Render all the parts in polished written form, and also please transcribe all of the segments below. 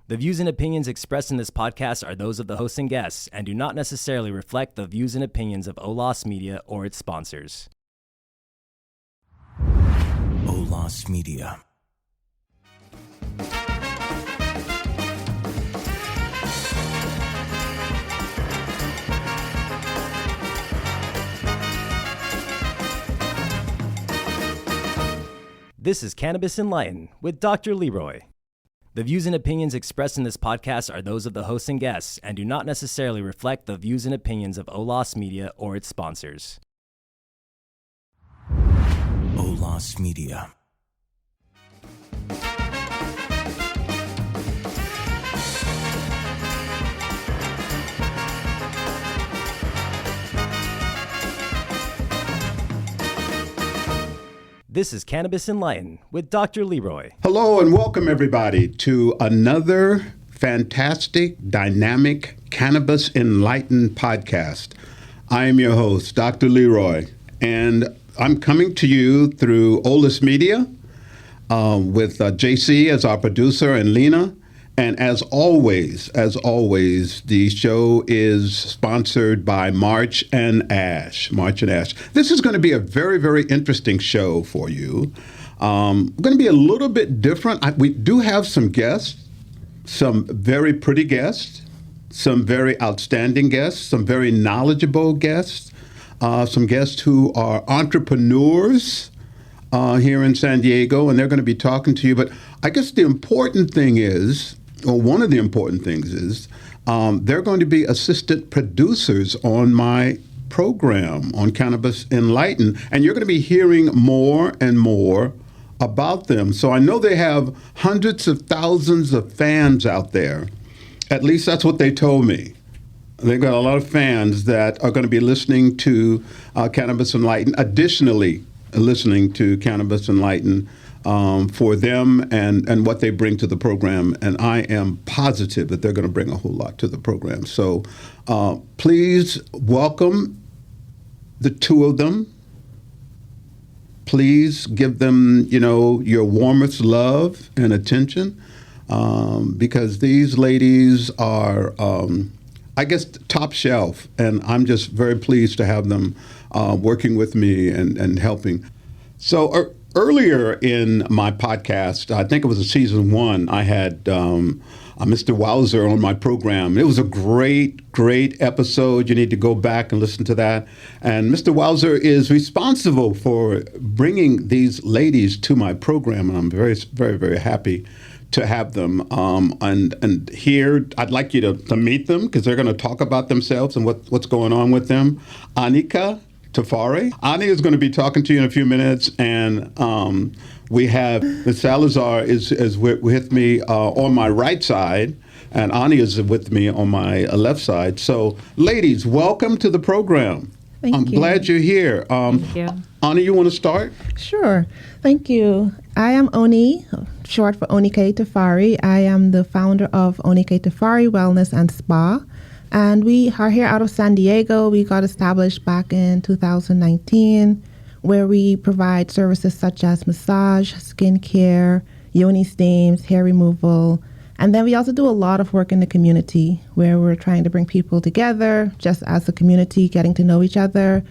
The views and opinions expressed in this podcast are those of the hosts and guests and do not necessarily reflect the views and opinions of OLOS Media or its sponsors. OLOS Media. This is Cannabis Enlightened with Dr. Leroy. The views and opinions expressed in this podcast are those of the hosts and guests and do not necessarily reflect the views and opinions of OLOS Media or its sponsors. OLOS Media. This is Cannabis Enlightened with Dr. Leroy. Hello and welcome everybody to another fantastic, dynamic Cannabis Enlightened podcast. I am your host, Dr. Leroy, and I'm coming to you through OLOS Media with JC as our producer and Lena. And as always, the show is sponsored by March and Ash. This is going to be a very, very interesting show for you. Going to be a little bit different. We do have some guests, some very pretty guests, some very outstanding guests, some very knowledgeable guests, some guests who are entrepreneurs here in San Diego, and they're going to be talking to you. But I guess the important thing is, well, one of the important things is they're going to be assistant producers on my program on Cannabis Enlightened, and you're going to be hearing more and more about them. So I know they have hundreds of thousands of fans out there. At least that's what they told me. They've got a lot of fans that are going to be listening to Cannabis Enlightened, additionally listening to Cannabis Enlightened for them and what they bring to the program. And I am positive that they're going to bring a whole lot to the program. So please welcome the two of them. Please give them, your warmest love and attention because these ladies are, I guess, top shelf. And I'm just very pleased to have them working with me and helping. So earlier in my podcast, I think it was season 1, I had Mr. Wowzer on my program. It was a great episode. You need to go back and listen to that. And Mr. Wowzer is responsible for bringing these ladies to my program, and I'm very, very, very happy to have them. And here, I'd like you to meet them because they're going to talk about themselves and what's going on with them. Anika Tafari. Ani is going to be talking to you in a few minutes, and we have Ms. Salazar is with me on my right side, and Ani is with me on my left side. So, ladies, welcome to the program. Thank you. I'm glad you're here. Thank you. Ani, you want to start? Sure. Thank you. I am Oni, short for Onyeka Tafari. I am the founder of Onyeka Tafari Wellness and Spa. And we are here out of San Diego. We got established back in 2019, where we provide services such as massage, skincare, yoni steams, hair removal. And then we also do a lot of work in the community where we're trying to bring people together just as a community, getting to know each other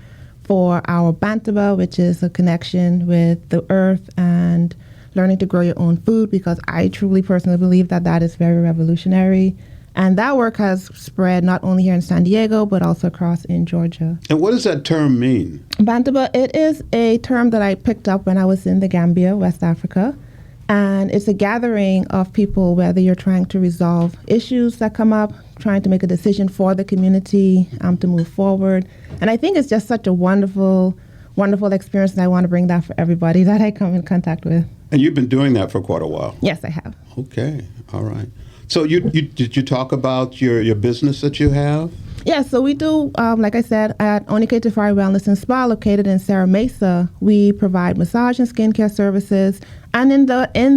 for our Bantaba, which is a connection with the earth and learning to grow your own food, because I truly personally believe that is very revolutionary. And that work has spread not only here in San Diego, but also across in Georgia. And what does that term mean? Bantaba, it is a term that I picked up when I was in the Gambia, West Africa. And it's a gathering of people, whether you're trying to resolve issues that come up, trying to make a decision for the community to move forward. And I think it's just such a wonderful, wonderful experience, and I want to bring that for everybody that I come in contact with. And you've been doing that for quite a while. Yes, I have. Okay. All right. So did you talk about your business that you have? Yeah, so we do, like I said, at Onyeka Tafari Wellness and Spa, located in Serra Mesa, we provide massage and skincare services. And in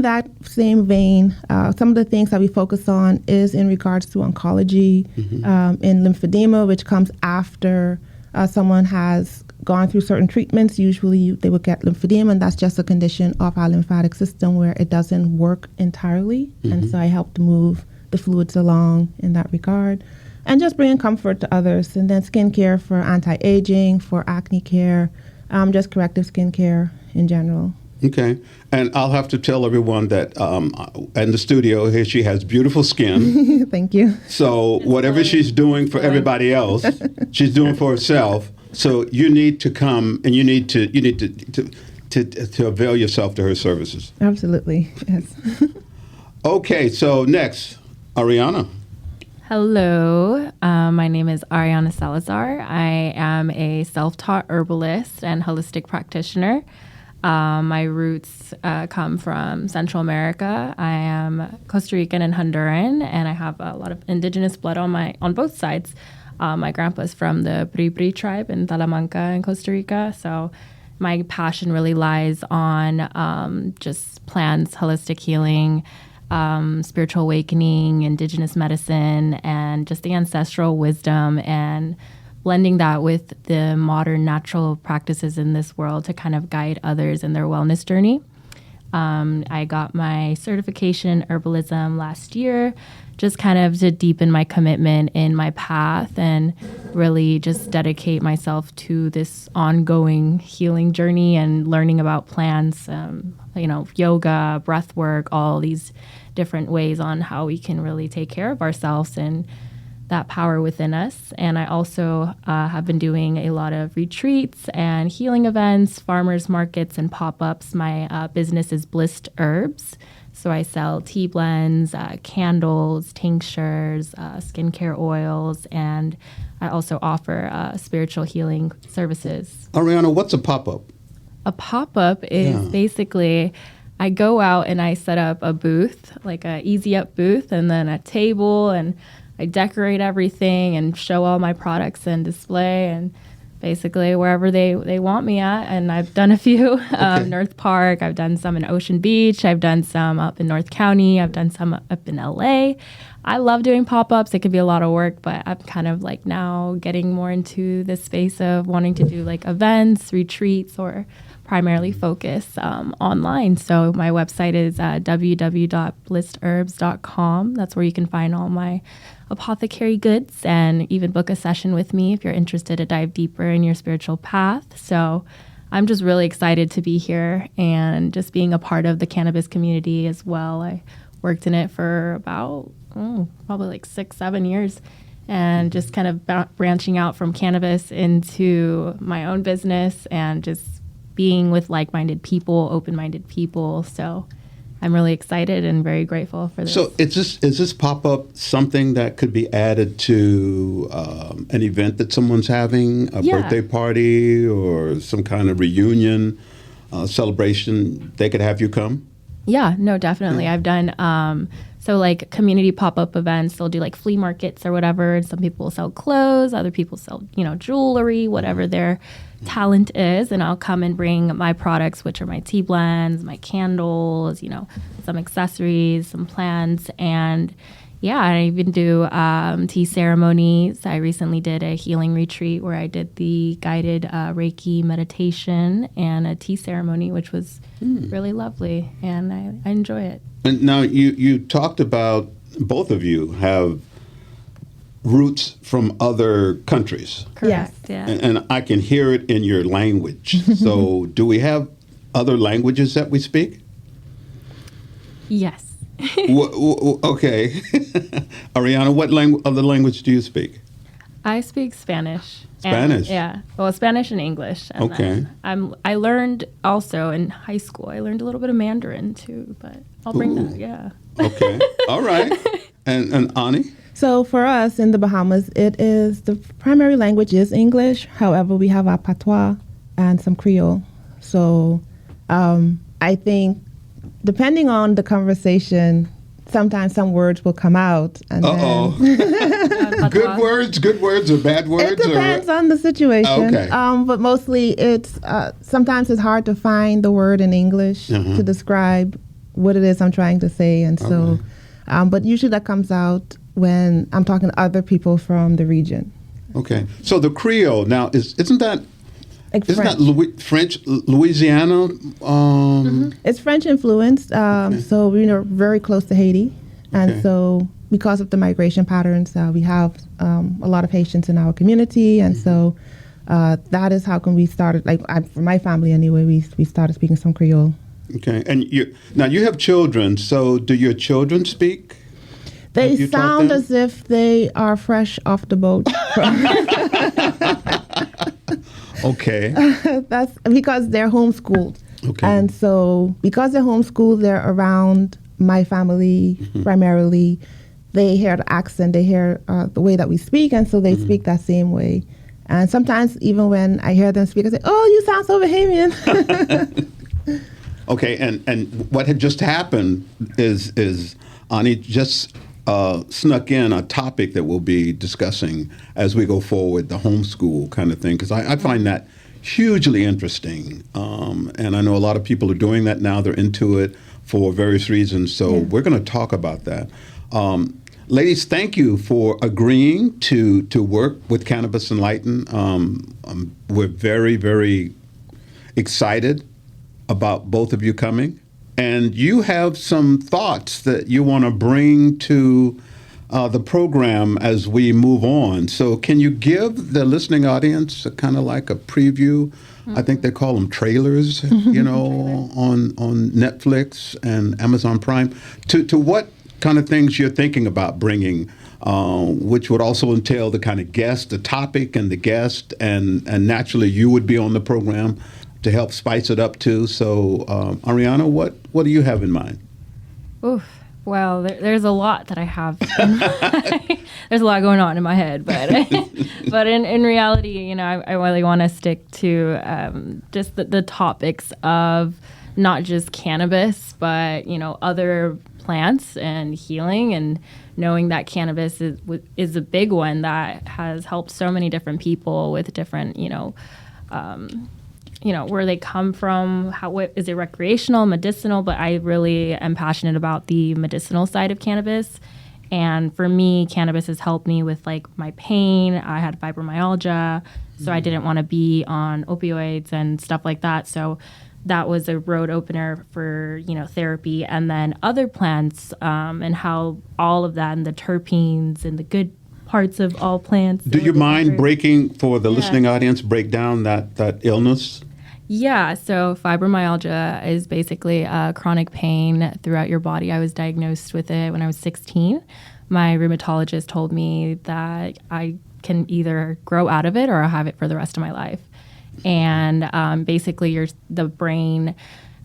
that same vein, some of the things that we focus on is in regards to oncology, in lymphedema, which comes after someone has gone through certain treatments. Usually they would get lymphedema, and that's just a condition of our lymphatic system where it doesn't work entirely. And so I help to move the fluids along in that regard. And just bringing comfort to others. And then skincare for anti-aging, for acne care, just corrective skincare in general. Okay. And I'll have to tell everyone that in the studio here, she has beautiful skin. Thank you. So whatever she's doing for everybody else, she's doing for herself. So you need to come and you need to avail yourself to her services. Absolutely. Yes. Okay. So next, Ariana. Hello, my name is Ariana Salazar. I am a self-taught herbalist and holistic practitioner. My roots come from Central America. I am Costa Rican and Honduran, and I have a lot of indigenous blood on both sides. My grandpa's from the Bribri tribe in Talamanca in Costa Rica, so my passion really lies on just plants, holistic healing, spiritual awakening, indigenous medicine, and just the ancestral wisdom, and blending that with the modern natural practices in this world to kind of guide others in their wellness journey. I got my certification in herbalism last year, just kind of to deepen my commitment in my path and really just dedicate myself to this ongoing healing journey and learning about plants, yoga, breath work, all these different ways on how we can really take care of ourselves and that power within us. And I also have been doing a lot of retreats and healing events, farmers markets, and pop-ups. My business is Blissed Herbs. So I sell tea blends, candles, tinctures, skincare oils, and I also offer spiritual healing services. Ariana, what's a pop-up? A pop-up is basically I go out and I set up a booth, like a Easy Up booth, and then a table, and I decorate everything and show all my products and display, and basically wherever they want me at. And I've done a few, North Park, I've done some in Ocean Beach, I've done some up in North County, I've done some up in LA. I love doing pop-ups. It could be a lot of work, but I'm kind of like now getting more into the space of wanting to do like events, retreats, or primarily focus online. So my website is www.blissedherbs.com. That's where you can find all my apothecary goods and even book a session with me if you're interested to dive deeper in your spiritual path. So I'm just really excited to be here and just being a part of the cannabis community as well. I worked in it for about probably like 6-7 years, and just kind of branching out from cannabis into my own business and just being with like-minded people, open-minded people. So I'm really excited and very grateful for this. So is this pop-up something that could be added to an event that someone's having, a birthday party or some kind of reunion celebration? They could have you come? Yeah, no, definitely. I've done so like community pop-up events. They'll do like flea markets or whatever. And some people sell clothes, other people sell, jewelry, whatever their talent is. And I'll come and bring my products, which are my tea blends, my candles, some accessories, some plants. And I even do tea ceremonies. I recently did a healing retreat where I did the guided Reiki meditation and a tea ceremony, which was really lovely, and I enjoy it. And now you talked about, both of you have roots from other countries. Correct, yeah. And I can hear it in your language. So do we have other languages that we speak? Yes. Okay. Ariana, what other language do you speak? I speak Spanish. Spanish? Well, Spanish and English. And okay. I learned also in high school, I learned a little bit of Mandarin too, but I'll bring that, Okay. All right. And Ani? So for us in the Bahamas, the primary language is English. However, we have our patois and some Creole. So I think depending on the conversation, sometimes some words will come out. And good words or bad words? It depends on the situation. Okay. But mostly sometimes it's hard to find the word in English to describe what it is I'm trying to say. And so, but usually that comes out when I'm talking to other people from the region. Okay. So the Creole, now, isn't that French, Louisiana? It's French influenced. So we're very close to Haiti. And so because of the migration patterns, we have a lot of Haitians in our community, and so that is how come we started. Like for my family anyway, we started speaking some Creole. Okay, and you have children. So do your children speak? They sound as if they are fresh off the boat. Okay. That's because they're homeschooled. Okay. And so because they're homeschooled, they're around my family primarily. They hear the accent, they hear the way that we speak, and so they speak that same way. And sometimes even when I hear them speak, I say, "Oh, you sound so Bahamian." Okay, and what had just happened is Ani just snuck in a topic that we'll be discussing as we go forward, the homeschool kind of thing, because I find that hugely interesting. And I know a lot of people are doing that now. They're into it for various reasons. So we're going to talk about that. Ladies, thank you for agreeing to work with Cannabis Enlightened. We're very, very excited about both of you coming. And you have some thoughts that you want to bring to the program as we move on. So can you give the listening audience a kind of like a preview? I think they call them trailers, on Netflix and Amazon Prime, to what kind of things you're thinking about bringing, which would also entail the kind of guest, the topic and the guest, and naturally you would be on the program to help spice it up too. So, Ariana, what do you have in mind? Oof. Well, there's a lot that I have. There's a lot going on in my head, but in reality, I really want to stick to just the topics of not just cannabis, but other plants and healing, and knowing that cannabis is a big one that has helped so many different people with different where they come from, what is it, recreational, medicinal, but I really am passionate about the medicinal side of cannabis. And for me, cannabis has helped me with like my pain. I had fibromyalgia, so I didn't want to be on opioids and stuff like that. So that was a road opener for, therapy, and then other plants, and how all of that and the terpenes and the good parts of all plants. Do you mind breaking, for the listening audience, break down that illness? Yeah, so fibromyalgia is basically chronic pain throughout your body. I was diagnosed with it when I was 16. My rheumatologist told me that I can either grow out of it or I'll have it for the rest of my life. And basically the brain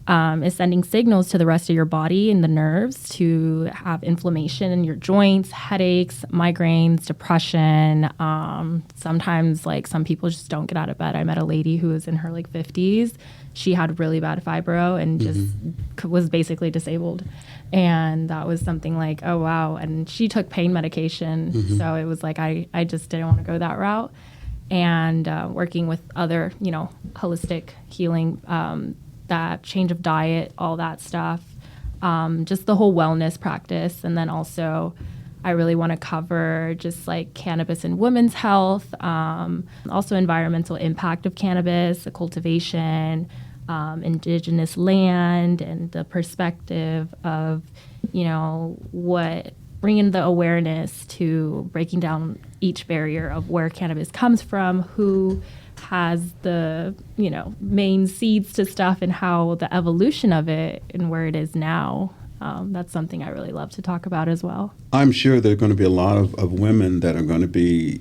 is sending signals to the rest of your body and the nerves to have inflammation in your joints, headaches, migraines, depression. Sometimes, like, some people just don't get out of bed. I met a lady who was in her 50s. She had really bad fibro and just was basically disabled. And that was something like, oh, wow. And she took pain medication. So it was like, I just didn't want to go that route. And working with other, holistic healing, that change of diet, all that stuff, just the whole wellness practice. And then also I really want to cover just like cannabis and women's health, also environmental impact of cannabis, the cultivation, indigenous land, and the perspective of, what bringing the awareness to breaking down each barrier of where cannabis comes from, who has the main seeds to stuff, and how the evolution of it and where it is now. That's something I really love to talk about as well. I'm sure there are going to be a lot of women that are going to be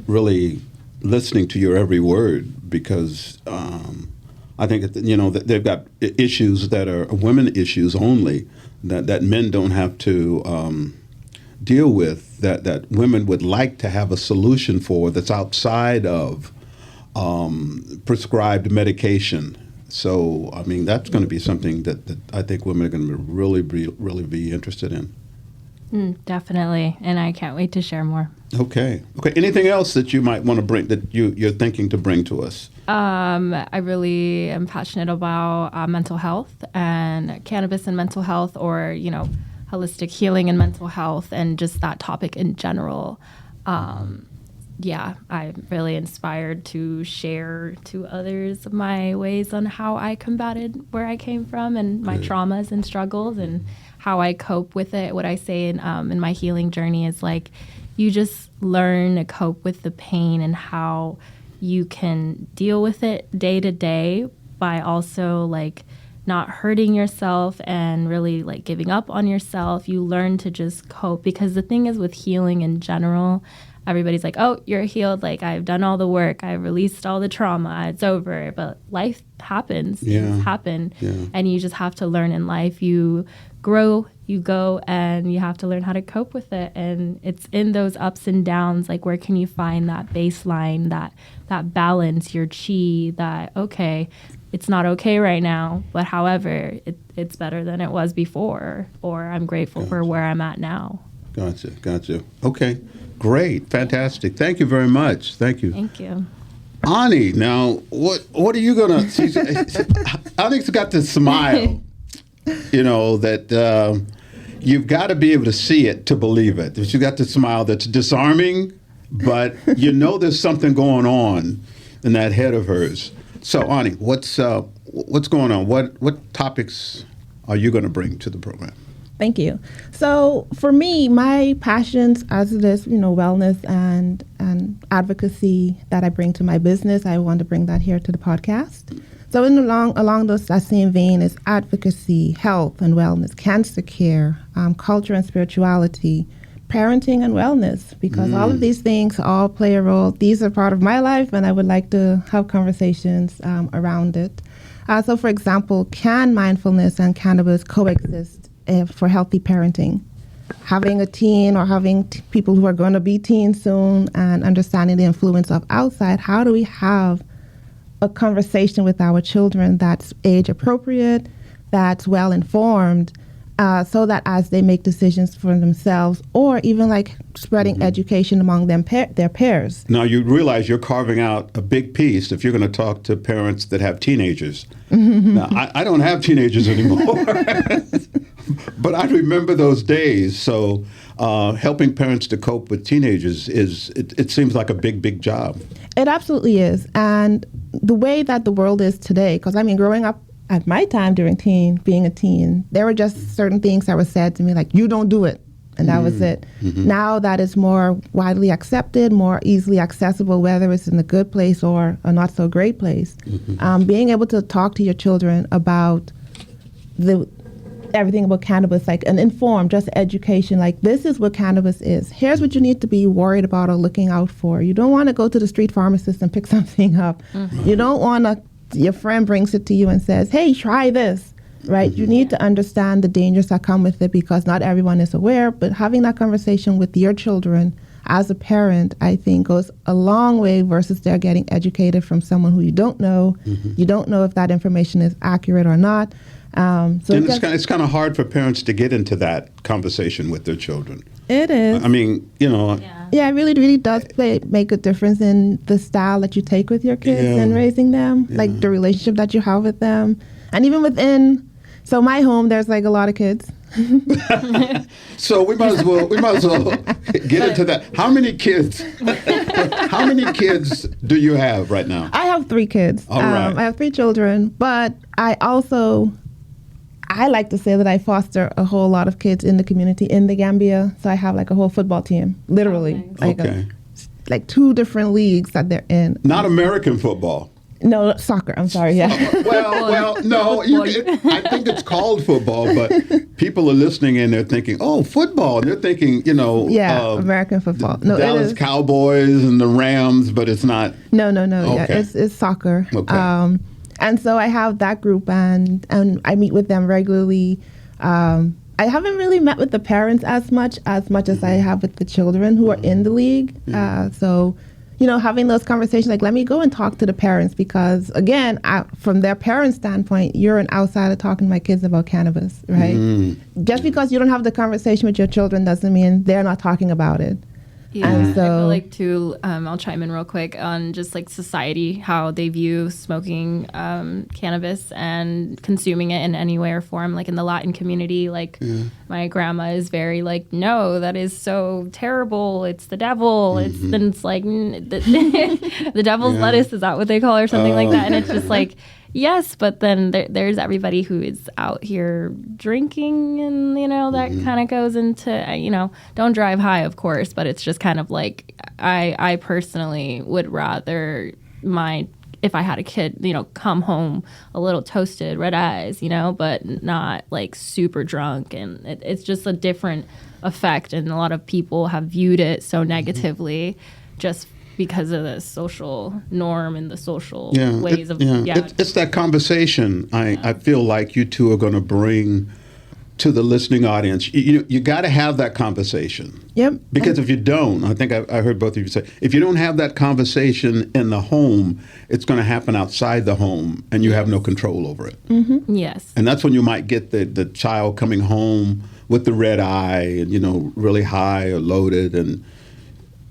really listening to your every word, because I think that they've got issues that are women issues only, that men don't have to deal with, that women would like to have a solution for, that's outside of prescribed medication. So, I mean, that's going to be something that I think women are going to really be interested in. Definitely, and I can't wait to share more. Okay. Anything else that you might want to bring, that you're thinking to bring to us? I really am passionate about mental health and cannabis and mental health, or holistic healing and mental health, and just that topic in general. I'm really inspired to share to others my ways on how I combated where I came from and my traumas and struggles, and how I cope with it. What I say in my healing journey is like, you just learn to cope with the pain and how you can deal with it day to day by also like not hurting yourself and really like giving up on yourself. You learn to just cope, because the thing is with healing in general, everybody's like, oh, you're healed. Like, I've done all the work. I've released all the trauma. It's over. But life happens. Things happen. And you just have to learn in life. You grow, you go, and you have to learn how to cope with it. And it's in those ups and downs, like, where can you find that baseline, that balance, your chi, that, okay, it's not okay right now, but however, it's better than it was before, or I'm grateful for where I'm at now. Gotcha. Okay, great, fantastic. Thank you very much. Thank you. Thank you. Ani, now, what are you going to... Ani's got this smile, that you've got to be able to see it to believe it. She's got this smile that's disarming, but there's something going on in that head of hers. So, Ani, what's going on? What topics are you going to bring to the program? Thank you. So for me, my passions as it is, wellness and advocacy that I bring to my business, I want to bring that here to the podcast. So along that same vein is advocacy, health and wellness, cancer care, culture and spirituality, parenting and wellness, because all of these things all play a role. These are part of my life, and I would like to have conversations around it. So for example, can mindfulness and cannabis coexist for healthy parenting? Having a teen or having people who are going to be teens soon and understanding the influence of outside, how do we have a conversation with our children that's age appropriate, that's well informed, so that as they make decisions for themselves, or even like spreading education among their peers. Now you realize you're carving out a big piece if you're going to talk to parents that have teenagers. Now I don't have teenagers anymore, but I remember those days. So helping parents to cope with teenagers it seems like a big job. It absolutely is, and the way that the world is today, because growing up at my time being a teen, there were just certain things that were said to me, like, you don't do it. And that was it. Now that is more widely accepted, more easily accessible, whether it's in a good place or a not so great place. Being able to talk to your children about everything about cannabis, like an informed, just education, like, this is what cannabis is. Here's what you need to be worried about or looking out for. You don't want to go to the street pharmacist and pick something up. You don't want to, your friend brings it to you and says, hey, try this, right? You need to understand the dangers that come with it, because not everyone is aware, but having that conversation with your children as a parent, I think, goes a long way versus they're getting educated from someone who you don't know. You don't know if that information is accurate or not. And it's kind of hard for parents to get into that conversation with their children. It is. Yeah, it really does make a difference in the style that you take with your kids and raising them, like the relationship that you have with them. And even within, so my home, there's like a lot of kids. So we might as well get into that. How many kids do you have right now? I have 3 kids. All right. I have 3 children, but I like to say that I foster a whole lot of kids in the community in the Gambia. So I have like a whole football team, literally. Like 2 different leagues that they're in. Not American football. No, soccer. I'm sorry. Yeah. Well, no. I think it's called football, but people are listening and they're thinking, "Oh, football." And they're thinking, American football. No, Dallas Cowboys and the Rams, but it's not. No. Okay. Yeah, it's soccer. Okay. And so I have that group, and I meet with them regularly. I haven't really met with the parents as much as I have with the children who are in the league. So, having those conversations, like, let me go and talk to the parents, because, again, from their parents' standpoint, you're an outsider talking to my kids about cannabis, right? Just because you don't have the conversation with your children doesn't mean they're not talking about it. Yeah, I feel like too, I'll chime in real quick on just like society, how they view smoking cannabis and consuming it in any way or form. Like in the Latin community, my grandma is very like, no, that is so terrible. It's the devil. Then it's like the devil's lettuce. Is that what they call it, or something like that? And it's just like, yes, but then there's everybody who is out here drinking, and that kind of goes into don't drive high, of course, but it's just kind of like I personally would rather if I had a kid, come home a little toasted, red eyes, but not like super drunk, and it's just a different effect, and a lot of people have viewed it so negatively just because of the social norm and the social ways of It's that conversation I feel like you two are going to bring to the listening audience. You got to have that conversation. Yep. Because if you don't, I think I heard both of you say, if you don't have that conversation in the home, it's going to happen outside the home, and you have no control over it. Mm-hmm. Yes. And that's when you might get the child coming home with the red eye and, really high or loaded, and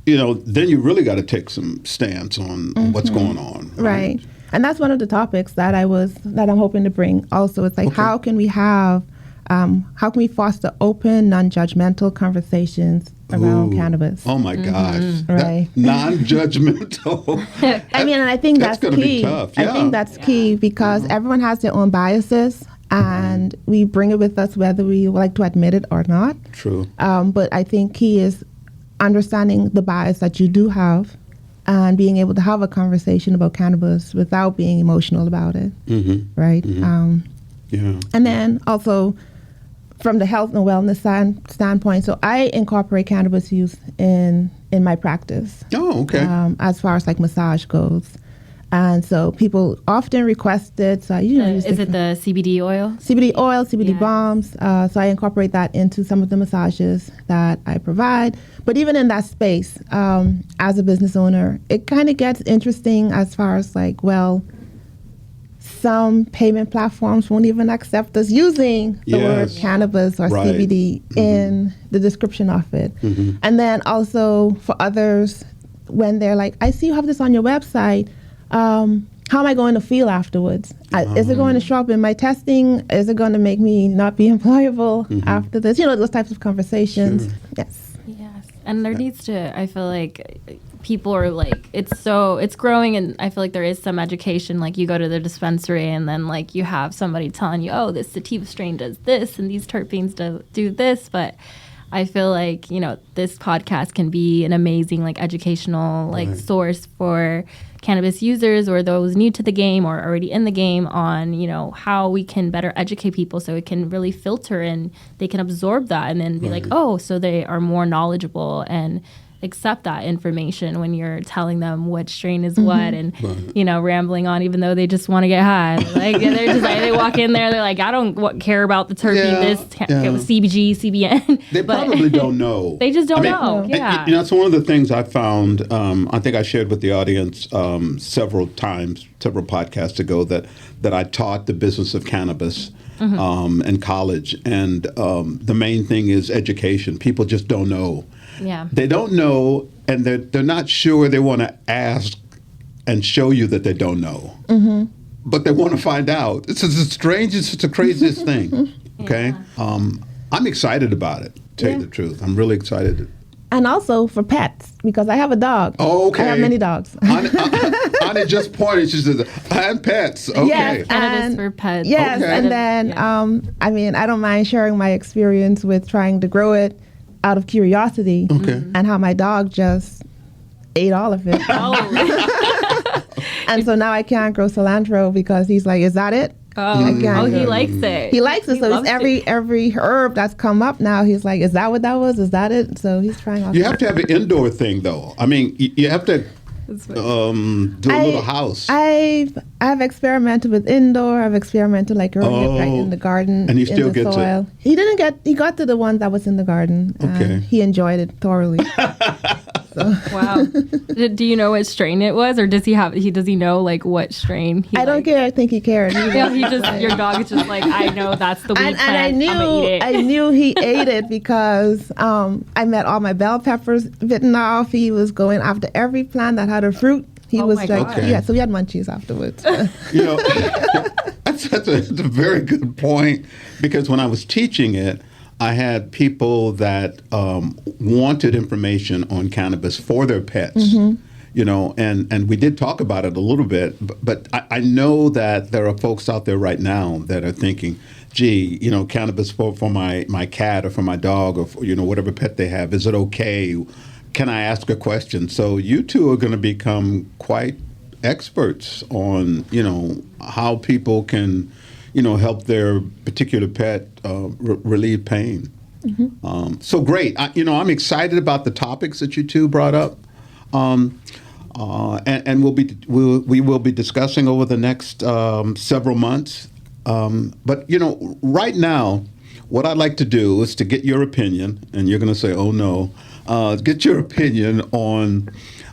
then you really got to take some stance on what's going on. Right. And that's one of the topics that I'm hoping to bring also. It's like, how can we foster open, non-judgmental conversations around cannabis? Oh my gosh. Right. Non-judgmental. And I think that's gonna key. Be tough. Yeah. I think that's key because everyone has their own biases, and we bring it with us whether we like to admit it or not. True. But I think key is understanding the bias that you do have and being able to have a conversation about cannabis without being emotional about it. Mm-hmm. Right? Mm-hmm. And then also from the health and wellness standpoint, so I incorporate cannabis use in my practice. Oh, okay. As far as like massage goes. And so people often request it. So is it the CBD oil? CBD oil, CBD bombs. So I incorporate that into some of the massages that I provide. But even in that space, as a business owner, it kind of gets interesting as far as like, well, some payment platforms won't even accept us using the word cannabis or CBD in the description of it. Mm-hmm. And then also for others, when they're like, I see you have this on your website, how am I going to feel afterwards? Is it going to show up in my testing? Is it going to make me not be employable after this? Those types of conversations. Sure. Yes. And there needs to, I feel like people are like, it's growing, and I feel like there is some education. Like you go to the dispensary and then like you have somebody telling you, oh, this sativa strain does this and these terpenes do this. But I feel like, this podcast can be an amazing like educational source for cannabis users or those new to the game or already in the game on, how we can better educate people so it can really filter and they can absorb that and then be like, oh, so they are more knowledgeable and accept that information when you're telling them what strain is what and rambling on even though they just want to get high. Like they're just like, they walk in there, they're like, I don't care about the terpene, CBG, CBN. They probably don't know. They just don't know. Yeah. It's one of the things I found, I think I shared with the audience several podcasts ago that I taught the business of cannabis in college. And the main thing is education. People just don't know. Yeah. They don't know, and they're not sure. They want to ask and show you that they don't know. Mm-hmm. But they want to find out. It's the strangest, it's the craziest thing. Okay? Yeah. I'm excited about it, to tell you the truth. I'm really excited. And also for pets, because I have a dog. Oh, okay. I have many dogs. Anna just pointed. She said, and pets. Okay. Yes, and it is for pets. Yes, okay. And then, I don't mind sharing my experience with trying to grow it out of curiosity, and how my dog just ate all of it. And so now I can't grow cilantro because he's like, is that it? He likes it. He likes it. So it's every herb that's come up now, he's like, is that what that was? Is that it? So he's trying all. You have to have an indoor thing, though. I mean, you have to do a little house. I've experimented with indoor. I've experimented like growing it right in the garden. And he still gets soil. It. He got to the one that was in the garden. Okay. He enjoyed it thoroughly. Wow. Do you know what strain it was, or does he know like what strain? I don't care. I think he cared. Your dog is just like, I know that's the weed plant. And I knew he ate it because I met all my bell peppers bitten off. He was going after every plant that had a fruit. He was like, so we had munchies afterwards. That's a very good point, because when I was teaching it, I had people that wanted information on cannabis for their pets. and we did talk about it a little bit, but I know that there are folks out there right now that are thinking, gee, cannabis for my cat or for my dog or for, whatever pet they have, is it okay? Can I ask a question? So you two are going to become quite experts on, how people can, help their particular pet relieve pain. So great. I'm excited about the topics that you two brought up. And we will be discussing over the next several months. But right now, what I'd like to do is to get your opinion, and you're going to say, "Oh no," get your opinion on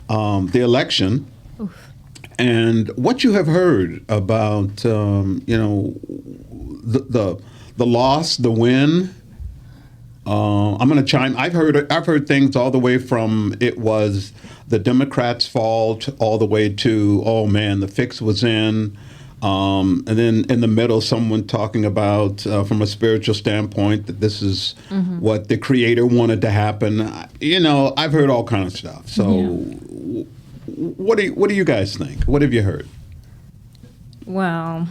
the election. Oof. And what you have heard about, the loss, the win. I'm going to chime. I've heard things all the way from it was the Democrats' fault all the way to, oh man, the fix was in. And then in the middle, someone talking about from a spiritual standpoint that this is what the Creator wanted to happen. I've heard all kinds of stuff. So, what do you guys think? What have you heard? Well,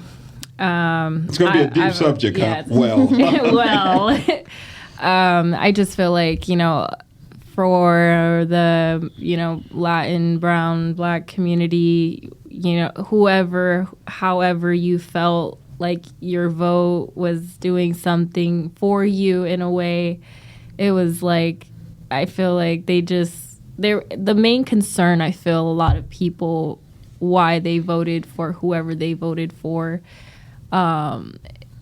it's going to be a deep subject, huh? Well, I just feel like for the Latin, brown, Black community, however you felt like your vote was doing something for you in a way, it was like, I feel like the main concern, I feel a lot of people, why they voted for whoever they voted for,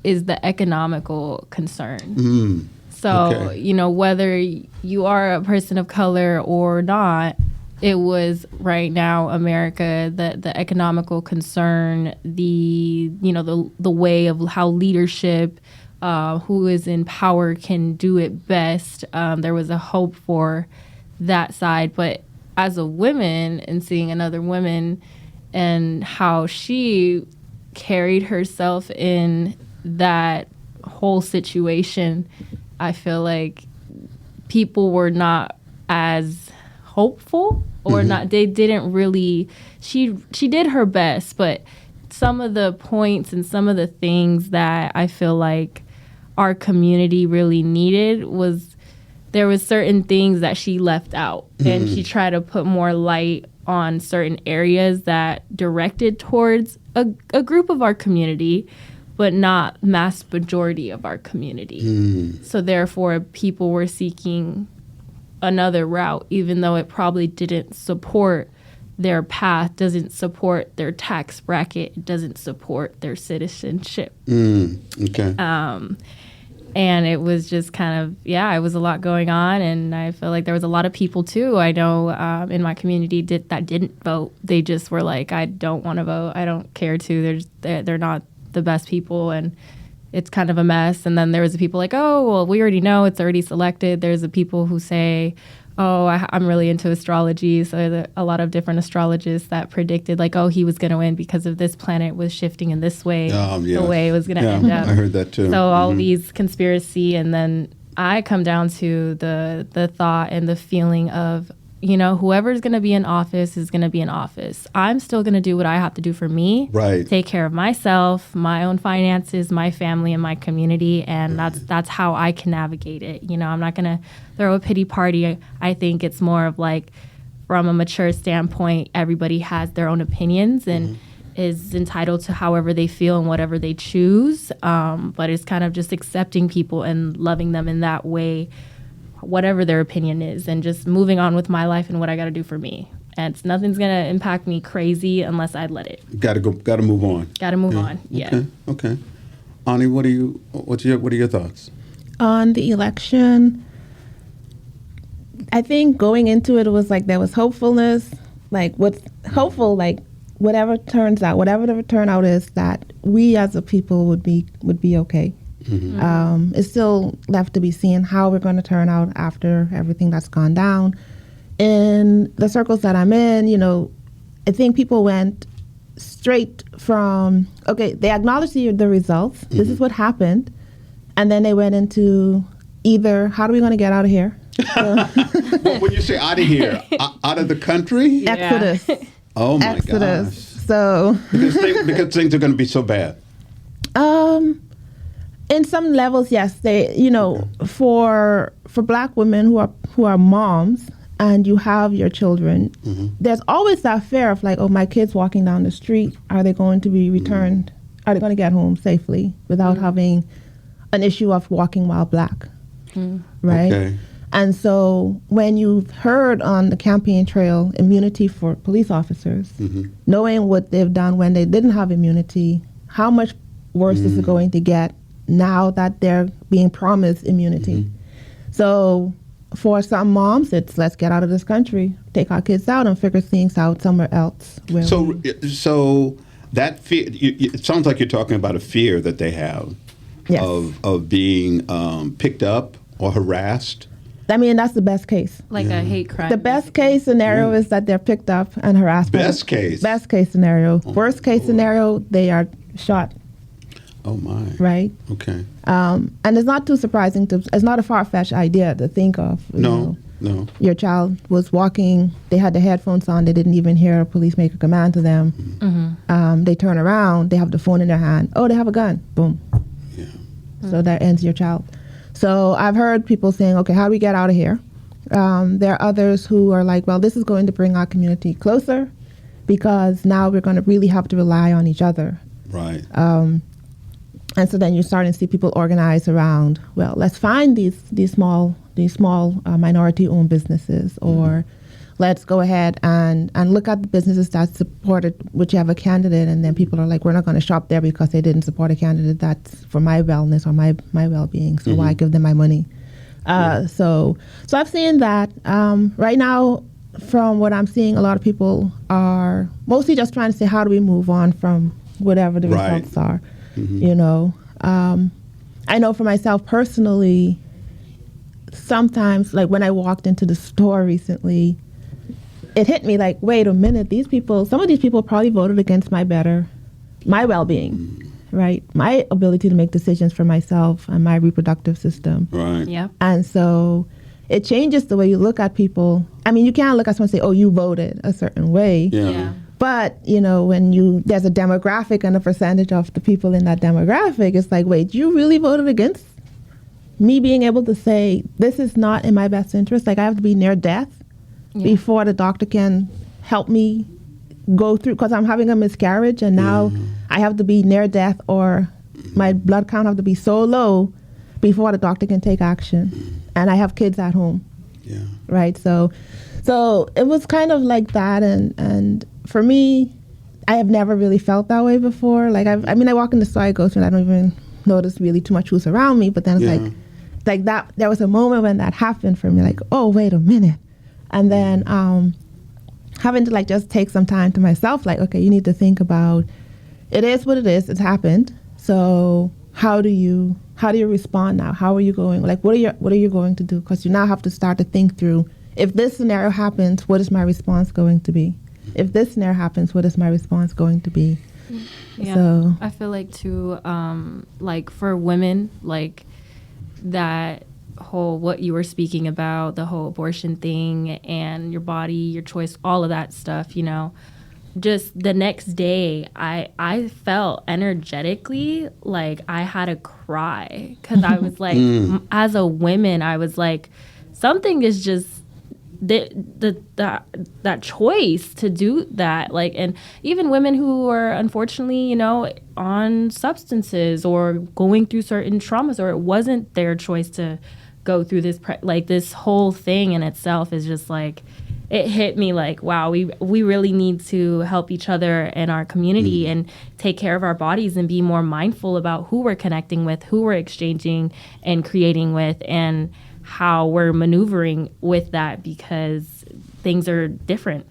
is the economical concern. So, whether you are a person of color or not, it was right now America, the economical concern, the way of how leadership, who is in power can do it best. There was a hope for that side. But as a woman and seeing another woman and how she carried herself in that whole situation, I feel like people were not as hopeful or not. They didn't really. She did her best, but some of the points and some of the things that I feel like our community really needed was there was certain things that she left out, and she tried to put more light on certain areas that directed towards a group of our community, but not mass majority of our community. So therefore, people were seeking another route, even though it probably didn't support their path, doesn't support their tax bracket, doesn't support their citizenship. Okay. And it was just kind of, it was a lot going on. And I feel like there was a lot of people, too, I know in my community that didn't vote. They just were like, I don't want to vote. I don't care to. They're not the best people, and it's kind of a mess. And then there was the people like, oh, well, we already know it's already selected. There's the people who say, oh, I'm really into astrology. So there's a lot of different astrologists that predicted like, oh, he was going to win because of this planet was shifting in this way, the way it was going to end up. I heard that too. So all these conspiracy, and then I come down to the thought and the feeling of, whoever's going to be in office is going to be in office. I'm still going to do what I have to do for me. Right. Take care of myself, my own finances, my family, and my community. And that's how I can navigate it. I'm not going to throw a pity party. I think it's more of like, from a mature standpoint, everybody has their own opinions and is entitled to however they feel and whatever they choose. But it's kind of just accepting people and loving them in that way, whatever their opinion is, and just moving on with my life and what I got to do for me. And nothing's going to impact me crazy unless I let it. Got to move on. Got to move on. Yeah. Okay. Ani, what are your thoughts? On the election, I think going into it was like there was hopefulness, like what's hopeful, like whatever turns out, whatever the turnout is, that we as a people would be okay. It's still left to be seen how we're going to turn out after everything that's gone down. In the circles that I'm in, I think people went straight from, okay, they acknowledged the results. This is what happened. And then they went into either how are we going to get out of here? Well, when you say out of here, out of the country? Exodus. Oh my Exodus. gosh. So Because things are going to be so bad. in some levels, yes, they, for Black women who are moms and you have your children, there's always that fear of like, oh, my kid's walking down the street. Are they going to be returned? Are they going to get home safely without having an issue of walking while Black? Right? Okay. And so when you've heard on the campaign trail immunity for police officers, knowing what they've done when they didn't have immunity, how much worse is it going to get now that they're being promised immunity? So for some moms, it's let's get out of this country, take our kids out and figure things out somewhere else. So that fear, it sounds like you're talking about a fear that they have Yes. of being picked up or harassed. I mean, that's the best case. Like a hate crime. The best case scenario is that they're picked up and harassed. Best case. Best case scenario. Worst case scenario, they are shot. Oh my. Right? Okay. And it's not too surprising it's not a far-fetched idea to think of. No. Your child was walking, they had the headphones on, they didn't even hear a police make a command to them. They turn around, they have the phone in their hand. Oh, they have a gun. Boom. Yeah. So that ends your child. So I've heard people saying, okay, how do we get out of here? There are others who are like, well, this is going to bring our community closer because now we're going to really have to rely on each other. Right. And so then you're starting to see people organize around, well, let's find these small minority-owned businesses, or let's go ahead and look at the businesses that supported whichever candidate, and then people are like, we're not going to shop there because they didn't support a candidate that's for my wellness or my well-being, so why give them my money? So I've seen that. Right now, from what I'm seeing, a lot of people are mostly just trying to say, how do we move on from whatever the results are? I know for myself personally, sometimes, like when I walked into the store recently, it hit me like, wait a minute, some of these people probably voted against my well-being, right? My ability to make decisions for myself and my reproductive system. Right. Yeah. And so it changes the way you look at people. I mean, you can't look at someone and say, oh, you voted a certain way. Yeah. But, when there's a demographic and a percentage of the people in that demographic, it's like, wait, you really voted against me being able to say, this is not in my best interest? Like, I have to be near death before the doctor can help me go through, because I'm having a miscarriage, and now I have to be near death, or my blood count have to be so low before the doctor can take action. And I have kids at home. Yeah. Right? So it was kind of like that, and for me, I have never really felt that way before. Like, I walk in the store, I go through, and I don't even notice really too much who's around me, but then it's like that, there was a moment when that happened for me, like, oh, wait a minute. And then having to like just take some time to myself, like, okay, you need to think about, it is what it is, it's happened. So how do you respond now? How are you going? Like, what are you going to do? Because you now have to start to think through, if this scenario happens, what is my response going to be? If this scenario happens, what is my response going to be? Yeah. So I feel like too, like for women, like that whole, what you were speaking about, the whole abortion thing and your body, your choice, all of that stuff, just the next day, I felt energetically like I had to cry, because I was like, as a woman, I was like, something is just that choice to do that, like, and even women who are unfortunately, on substances or going through certain traumas, or it wasn't their choice to go through this, like this whole thing in itself is just like, it hit me like, wow, we really need to help each other in our community and take care of our bodies and be more mindful about who we're connecting with, who we're exchanging and creating with, and how we're maneuvering with that, because things are different.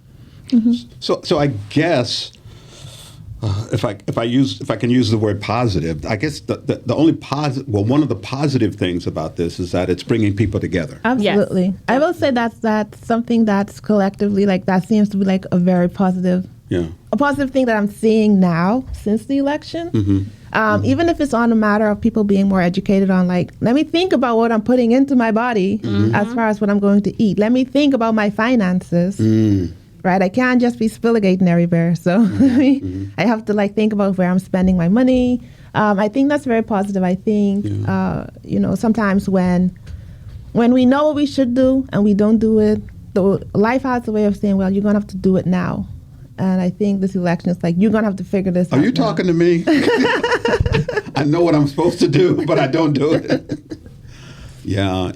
So I guess if I can use the word positive, I guess the only positive, well, one of the positive things about this is that it's bringing people together. Absolutely. Yes. I will say that's something that's collectively, like, that seems to be like a very positive, a positive thing that I'm seeing now since the election. Even if it's on a matter of people being more educated on, like, let me think about what I'm putting into my body as far as what I'm going to eat. Let me think about my finances, right? I can't just be spilligating everywhere. So I have to like think about where I'm spending my money. I think that's very positive. I think, sometimes when we know what we should do and we don't do it, life has a way of saying, well, you're going to have to do it now. And I think this election is like, you're going to have to figure this out. Are you talking to me? I know what I'm supposed to do, but I don't do it. Yeah.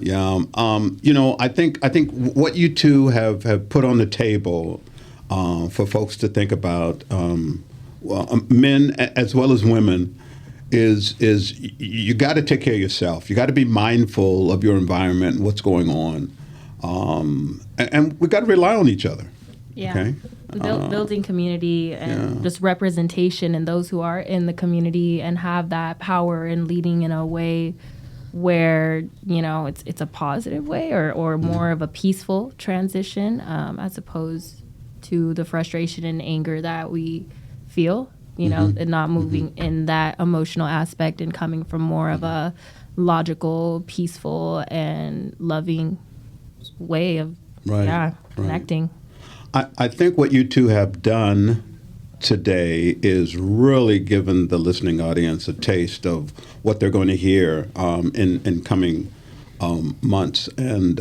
I think what you two have put on the table for folks to think about, men as well as women, is you got to take care of yourself. You got to be mindful of your environment and what's going on, and we got to rely on each other. Yeah. Okay. Building community and just representation in those who are in the community and have that power and leading in a way where, it's a positive way or more of a peaceful transition, as opposed to the frustration and anger that we feel, and not moving in that emotional aspect and coming from more of a logical, peaceful, and loving way of connecting. I think what you two have done today is really given the listening audience a taste of what they're going to hear in coming months. And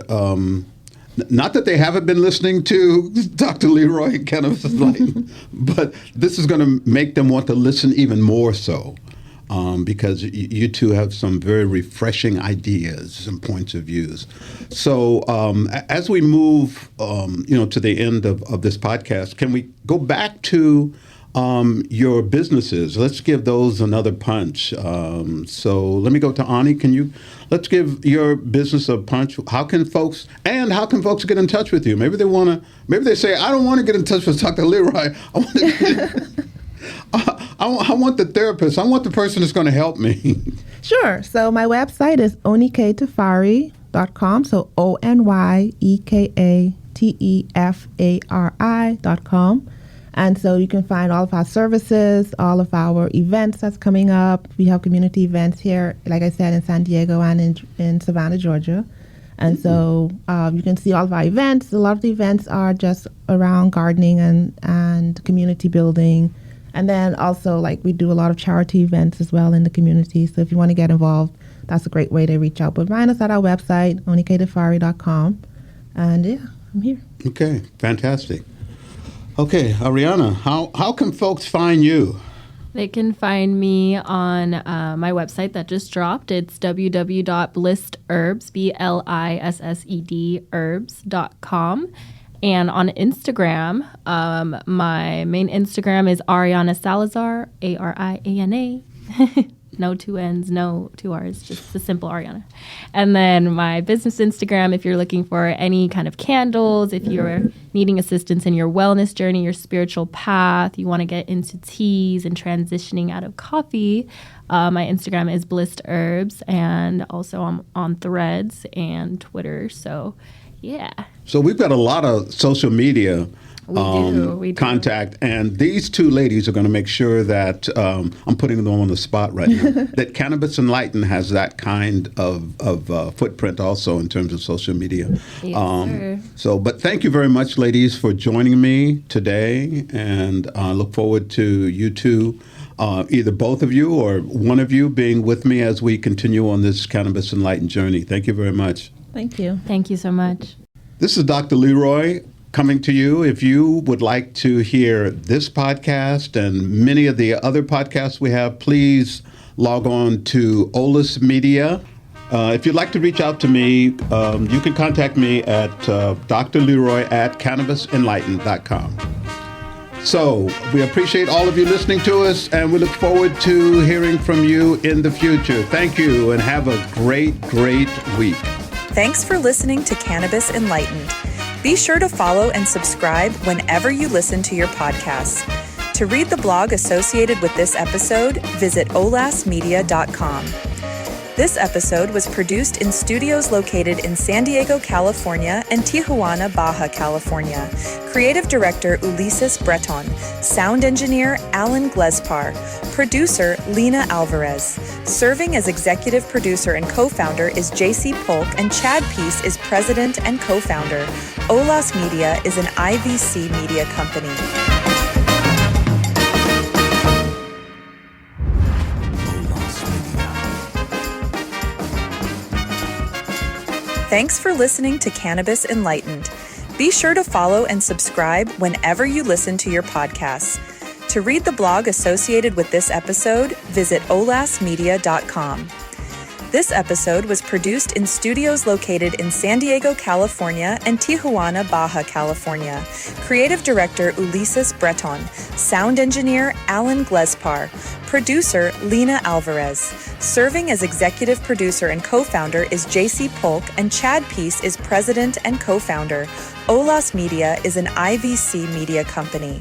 not that they haven't been listening to Dr. Leroy and Kenneth Enlightened, but this is going to make them want to listen even more so. Because you two have some very refreshing ideas and points of views. So as we move, to the end of this podcast, can we go back to your businesses? Let's give those another punch. So let me go to Ani. Let's give your business a punch. How can folks get in touch with you? Maybe they say, I don't want to get in touch with Dr. Leroy. I want the therapist. I want the person that's going to help me. Sure. So my website is onyekatefari.com. So ONYEKATEFARI.com. And so you can find all of our services, all of our events that's coming up. We have community events here, like I said, in San Diego and in Savannah, Georgia. And so you can see all of our events. A lot of the events are just around gardening and community building. And then also, we do a lot of charity events as well in the community. So if you want to get involved, that's a great way to reach out. But find us at our website, onyekatefari.com. And I'm here. Okay, fantastic. Okay, Ariana, how can folks find you? They can find me on my website that just dropped. It's www.blissedherbs, BLISSED herbs.com. And on Instagram, my main Instagram is Ariana Salazar, Ariana. No 2 N's, no 2 R's, just the simple Ariana. And then my business Instagram, if you're looking for any kind of candles, if you're needing assistance in your wellness journey, your spiritual path, you want to get into teas and transitioning out of coffee, my Instagram is Blissed Herbs, and also I'm on Threads and Twitter. So, yeah. So we've got a lot of social media we do. Contact, and these two ladies are going to make sure that I'm putting them on the spot right now. That Cannabis Enlightened has that kind of footprint also in terms of social media. Yes, sir. But thank you very much, ladies, for joining me today, and I look forward to you two, either both of you or one of you, being with me as we continue on this Cannabis Enlightened journey. Thank you very much. Thank you. Thank you so much. This is Dr. Leroy coming to you. If you would like to hear this podcast and many of the other podcasts we have, please log on to Olus Media. If you'd like to reach out to me, you can contact me at drleroy@cannabisenlightened.com. So we appreciate all of you listening to us, and we look forward to hearing from you in the future. Thank you, and have a great, great week. Thanks for listening to Cannabis Enlightened. Be sure to follow and subscribe whenever you listen to your podcasts. To read the blog associated with this episode, visit olasmedia.com. This episode was produced in studios located in San Diego, California and Tijuana, Baja California. Creative Director Ulises Breton. Sound Engineer Alan Glespar. Producer Lena Alvarez. Serving as Executive Producer and Co-Founder is JC Polk, and Chad Peace is President and Co-Founder. Olas Media is an IVC media company. Thanks for listening to Cannabis Enlightened. Be sure to follow and subscribe whenever you listen to your podcasts. To read the blog associated with this episode, visit olasmedia.com. This episode was produced in studios located in San Diego, California and Tijuana, Baja California. Creative Director Ulises Breton. Sound Engineer Alan Glespar. Producer Lena Alvarez. Serving as Executive Producer and Co-Founder is JC Polk, and Chad Peace is President and Co-Founder. Olas Media is an IVC media company.